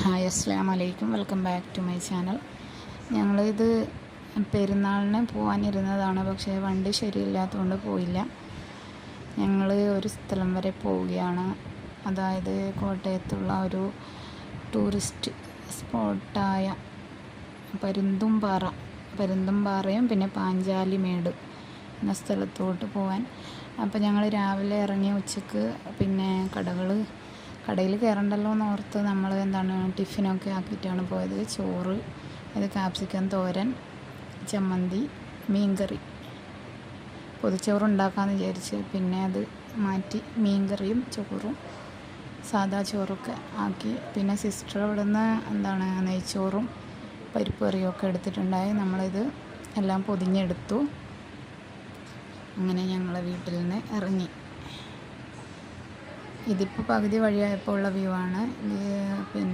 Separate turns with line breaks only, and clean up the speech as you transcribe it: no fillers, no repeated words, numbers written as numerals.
Hi അസ്സലാമു അലൈക്കും. Welcome back to my channel. ഞങ്ങളിത് പെരുന്നാളിന് പോകാനിരുന്നതാണ്, പക്ഷേ വണ്ടി ശരിയില്ലാത്തതുകൊണ്ട് പോയില്ല. ഞങ്ങൾ ഒരു സ്ഥലം വരെ പോവുകയാണ്. അതായത് കോട്ടയത്തുള്ള ഒരു ടൂറിസ്റ്റ് സ്പോട്ടായ പരുന്തുംപാറയും പിന്നെ പാഞ്ചാലിമേട് എന്ന സ്ഥലത്തോട്ട് പോകാൻ. അപ്പോൾ ഞങ്ങൾ രാവിലെ ഇറങ്ങി ഉച്ചക്ക് പിന്നെ കടയിൽ കയറണ്ടല്ലോ എന്നോർത്ത് നമ്മൾ ടിഫിനൊക്കെ ആക്കിയിട്ടാണ് പോയത്. ചോറ്, ഇത് കാപ്സിക്കം തോരൻ, ചമ്മന്തി, മീൻകറി. പൊതിച്ചോറ് ഉണ്ടാക്കാമെന്ന് വിചാരിച്ച് പിന്നെ അത് മാറ്റി മീൻകറിയും ചോറും സാദാ ചോറൊക്കെ ആക്കി. പിന്നെ സിസ്റ്റർ ഇവിടെ നിന്ന് നെയ്ച്ചോറും പരിപ്പ് കറിയും ഒക്കെ എടുത്തിട്ടുണ്ടായി. നമ്മളിത് എല്ലാം പൊതിഞ്ഞെടുത്തു. അങ്ങനെ ഞങ്ങൾ വീട്ടിൽ നിന്ന് ഇറങ്ങി. ഇതിപ്പോൾ പകുതി വഴിയായപ്പോൾ ഉള്ള വ്യൂ ആണ്.